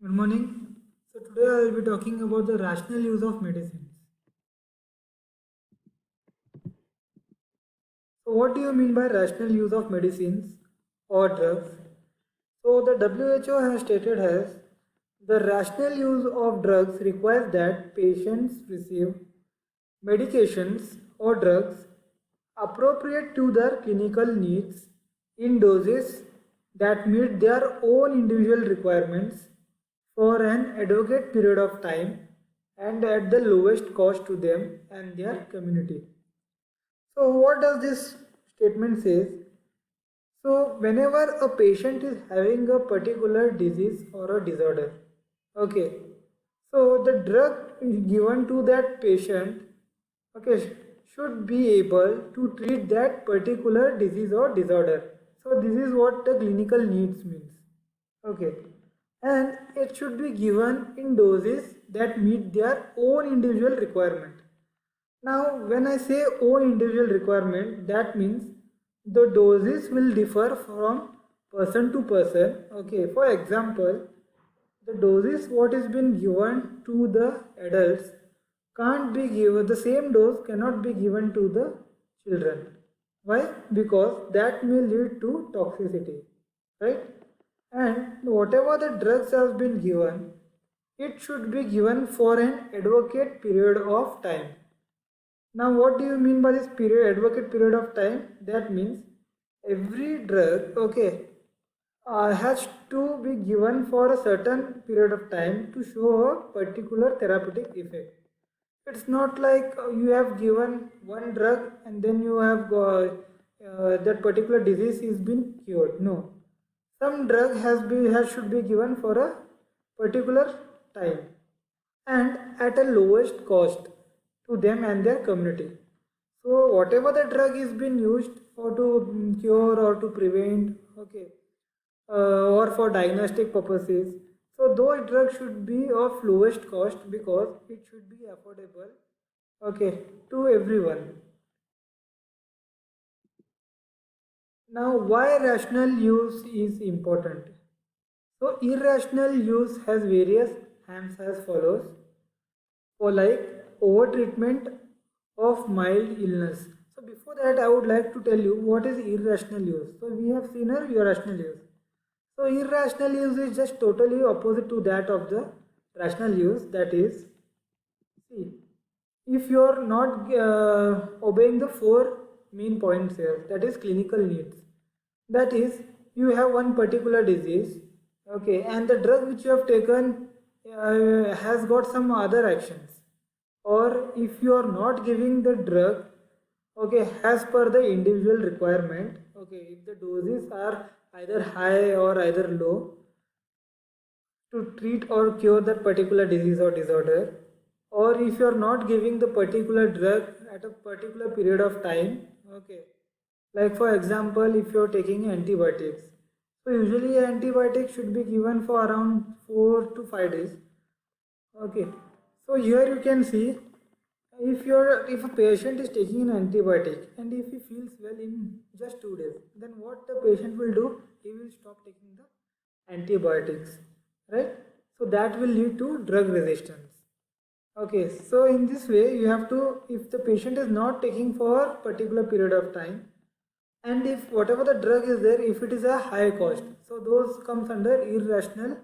Good morning. So today I will be talking about the rational use of medicines. So what do you mean by rational use of medicines or drugs? So the WHO has stated as the rational use of drugs requires that patients receive medications or drugs appropriate to their clinical needs in doses that meet their own individual requirements for an adequate period of time and at the lowest cost to them and their community. So what does this statement says? So whenever a patient is having a particular disease or a disorder, okay, so the drug given to that patient, okay, should be able to treat that particular disease or disorder. So this is what the clinical needs means. Okay, and it should be given in doses that meet their own individual requirement. Now, when I say own individual requirement, that means the doses will differ from person to person. Okay, for example, the doses what is been given to the adults can't be given, the same dose cannot be given to the children. Why? Because that may lead to toxicity, right? And whatever the drugs have been given, it should be given for an adequate period of time. Now, what do you mean by this period, adequate period of time? That means every drug, okay, has to be given for a certain period of time to show a particular therapeutic effect. It's not like you have given one drug and then you have got, that particular disease is been cured. No, some drug has should be given for a particular time and at a lowest cost to them and their community. So whatever the drug is being used for to cure or to prevent, okay, or for diagnostic purposes, so those drugs should be of lowest cost because it should be affordable, okay, to everyone. Now, why rational use is important? So, irrational use has various harms as follows. For like over treatment of mild illness. So before that I would like to tell you what is irrational use. So we have seen a irrational use. So irrational use is just totally opposite to that of the rational use, that is, see, if you are not obeying the four main points here, that is clinical needs, that is you have one particular disease, okay, and the drug which you have taken has got some other actions, or if you are not giving the drug, okay, as per the individual requirement, okay, if the doses are either high or either low to treat or cure that particular disease or disorder, or if you are not giving the particular drug at a particular period of time, okay, like for example if you are taking antibiotics, so usually antibiotics should be given for around 4 to 5 days. Okay, so here you can see, if a patient is taking an antibiotic and if he feels well in just 2 days, then what the patient will do? He will stop taking the antibiotics, right? So that will lead to drug resistance. Okay, so in this way you have to, if the patient is not taking for a particular period of time, and if whatever the drug is there, if it is a high cost, so those comes under irrational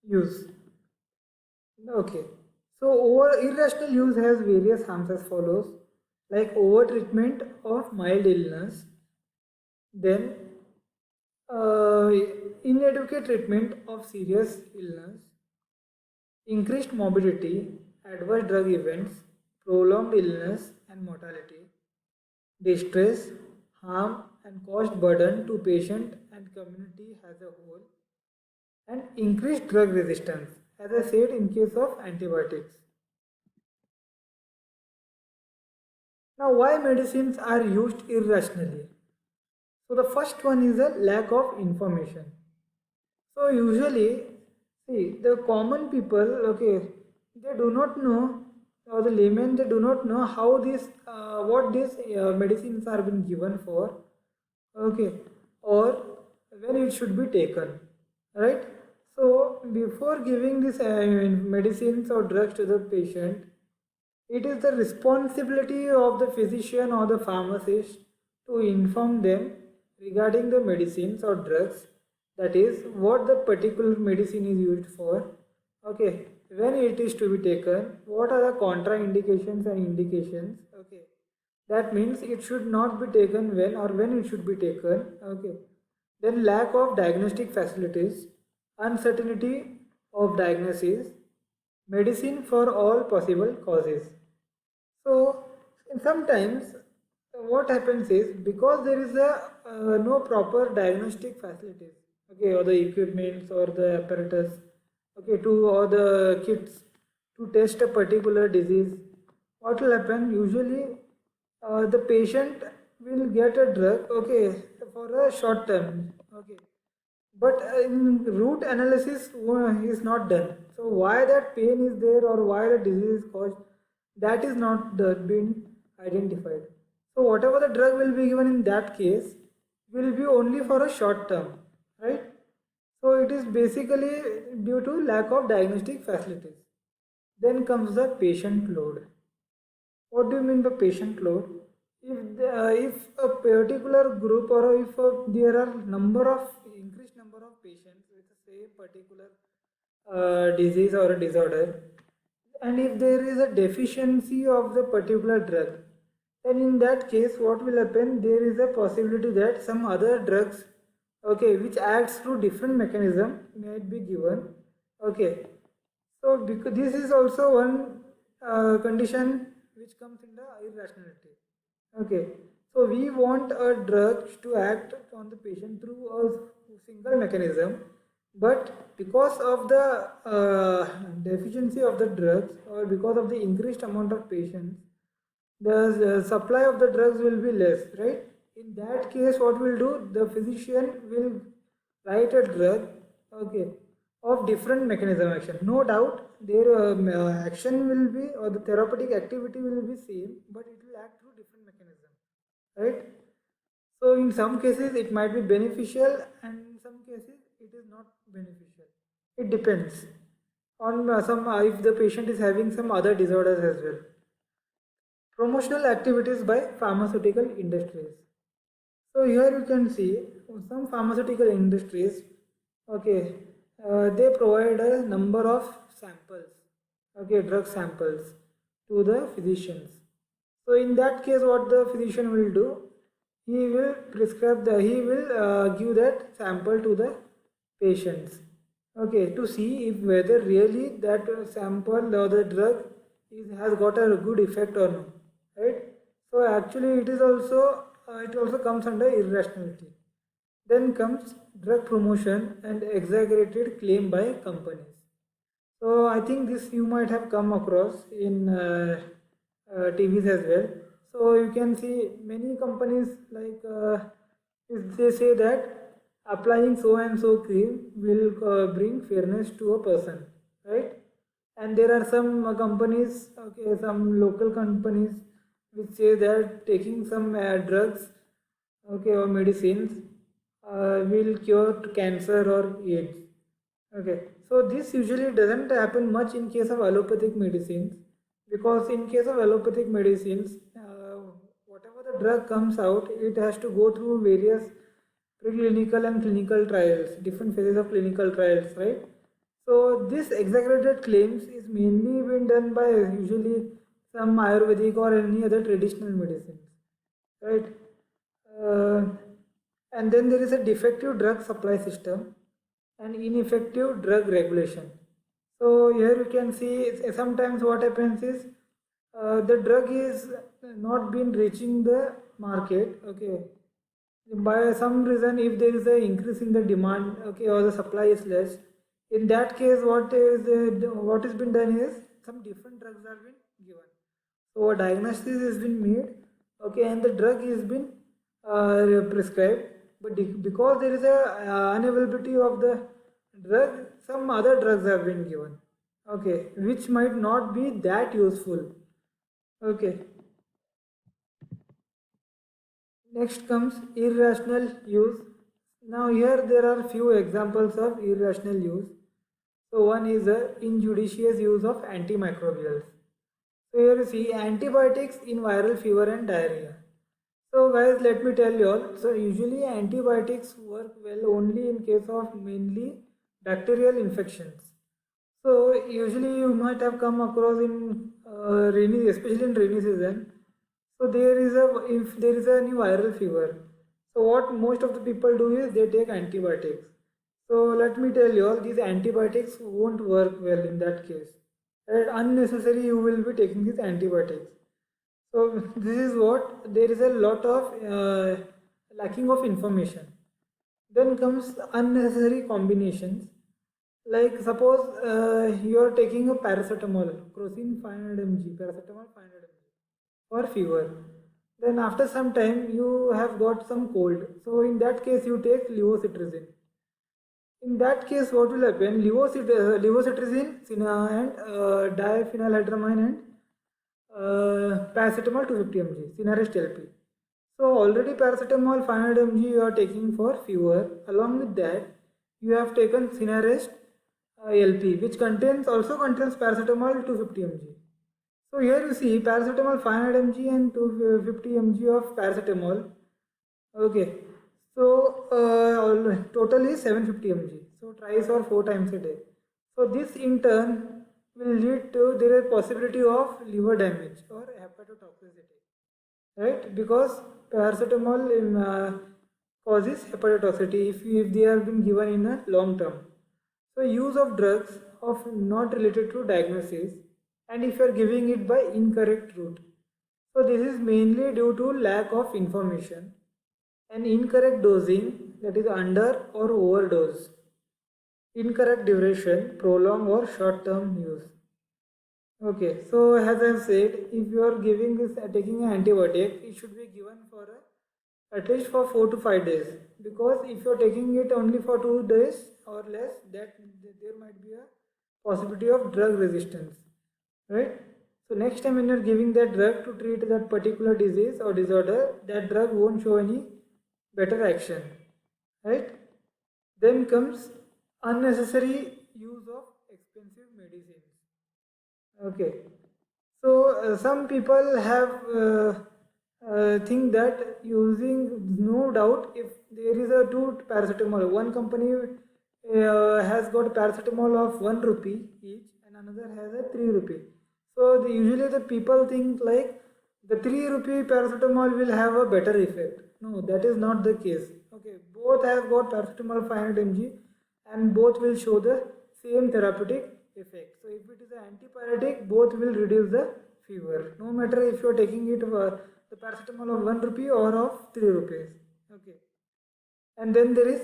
use. Okay, so over irrational use has various harms as follows, like over treatment of mild illness, then uh, inadequate treatment of serious illness, increased morbidity, adverse drug events, prolonged illness and mortality, distress, harm and cost burden to patient and community as a whole, and increased drug resistance, as I said in case of antibiotics. Now, why medicines are used irrationally? So, the first one is a lack of information. So, usually, see, the common people, okay, they do not know, or the laymen, they do not know how this, what these medicines are being given for, okay, or when it should be taken, right? So before giving this medicines or drugs to the patient, it is the responsibility of the physician or the pharmacist to inform them regarding the medicines or drugs, that is what the particular medicine is used for, okay, when it is to be taken, what are the contraindications and indications, okay, that means it should not be taken when or when it should be taken, okay, then lack of diagnostic facilities, uncertainty of diagnosis, medicine for all possible causes. So sometimes what happens is, because there is a no proper diagnostic facilities, okay, or the equipments or the apparatus, okay, to or the kits to test a particular disease, what will happen usually? The patient will get a drug, okay, for a short term, okay, but in root analysis is not done. So why that pain is there or why the disease is caused, that is not been identified. So whatever the drug will be given in that case will be only for a short term, right? So it is basically due to lack of diagnostic facilities. Then comes the patient load. What do you mean by patient load? If a particular group or if there are number of increased number of patients with the same particular disease or a disorder, and if there is a deficiency of the particular drug, then in that case what will happen? There is a possibility that some other drugs, okay, which acts through different mechanism might be given, okay. So because this is also one condition which comes in the irrationality. Okay. So we want a drug to act on the patient through a single mechanism, but because of the deficiency of the drugs or because of the increased amount of patients, the supply of the drugs will be less, right? In that case, what will do? The physician will write a drug, okay, of different mechanism action. No doubt, their action will be or the therapeutic activity will be same, but it will act through different mechanism, right? So in some cases it might be beneficial, and in some cases it is not beneficial. It depends on some if the patient is having some other disorders as well. Promotional activities by pharmaceutical industries. So here you can see some pharmaceutical industries, okay, they provide a number of samples, okay, drug samples to the physicians. So in that case, what the physician will do, he will give that sample to the patients, okay, to see if whether really that sample or the drug has got a good effect or not, right? So actually, it also comes under irrationality. Then comes drug promotion and exaggerated claim by companies. So I think this you might have come across in TVs as well. So you can see many companies like if they say that applying so and so cream will bring fairness to a person, right? And there are some companies, okay, some local companies which say that taking some drugs, okay, or medicines will cure cancer or AIDS. Okay, so this usually doesn't happen much in case of allopathic medicines, because in case of allopathic medicines, whatever the drug comes out, it has to go through various preclinical and clinical trials, different phases of clinical trials, right? So this exaggerated claims is mainly been done by usually some Ayurvedic or any other traditional medicines, right? Uh, and then there is a defective drug supply system and ineffective drug regulation. So here you can see sometimes what happens is the drug is not been reaching the market. Okay, by some reason if there is a increase in the demand, okay, or the supply is less. In that case, what is been done is some different drugs are been given. So a diagnosis has been made, okay, and the drug is been prescribed, but because there is a unavailability of the drug, some other drugs have been given, okay, which might not be that useful, okay. Next comes irrational use. Now here there are few examples of irrational use. So one is the injudicious use of antimicrobials. So here you see antibiotics in viral fever and diarrhea. So guys, let me tell you all. So usually antibiotics work well only in case of mainly bacterial infections. So usually you might have come across in rainy, especially in rainy season. So there is a if there is any viral fever. So what most of the people do is they take antibiotics. So let me tell you all, these antibiotics won't work well in that case. And unnecessary you will be taking these antibiotics. So this is what there is a lot of lacking of information. Then comes unnecessary combinations. Like suppose you are taking a paracetamol, crocin 500 mg, paracetamol 500 mg for fever. Then after some time you have got some cold. So in that case you take levocetirizine. In that case, what will happen? Levocetirizine and diphenylhydramine and paracetamol 250 mg, Sinarest LP. So already paracetamol 500 mg you are taking for fever. Along with that, you have taken Sinarest LP, which also contains paracetamol 250 mg. So here you see paracetamol 500 mg and 250 mg of paracetamol. Okay, so total is 750 mg. So thrice or 4 times a day. So this in turn will lead to there is possibility of liver damage or hepatotoxicity, right? Because paracetamol causes hepatotoxicity if they have been given in a long term. So use of drugs of not related to diagnosis and if you are giving it by incorrect route. So this is mainly due to lack of information and incorrect dosing, that is under or overdose, incorrect duration, prolonged or short term use. Okay, so as I have said, if you are giving this taking an antibiotic, it should be given for at least for 4 to 5 days. Because if you are taking it only for 2 days or less, that there might be a possibility of drug resistance, right? So next time when you are giving that drug to treat that particular disease or disorder, that drug won't show any better action, right? Then comes unnecessary use of expensive medicines. Okay, so some people have think that using, no doubt, if there is a two paracetamol, one company has got paracetamol of 1 rupee each and another has a 3 rupee. So usually the people think like the 3 rupee paracetamol will have a better effect. No, that is not the case. Okay, both have got paracetamol 500 mg and both will show the same therapeutic effect. So if it is an antipyretic, both will reduce the fever. No matter if you are taking it for the paracetamol of 1 rupee or of 3 rupees. Okay. And then there is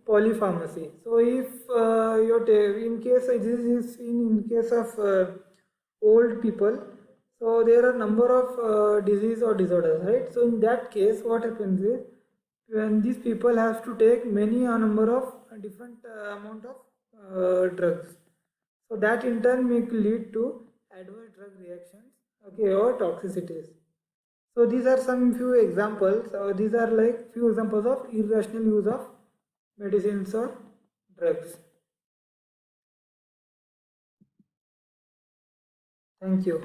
polypharmacy. So if you're in case this is in case of old people, so there are number of disease or disorders, right? So in that case, what happens is when these people have to take many a number of different amount of drugs, so that in turn may lead to adverse drug reactions, okay, or toxicities. So these are some few examples. These are like few examples of irrational use of medicines or drugs. Thank you.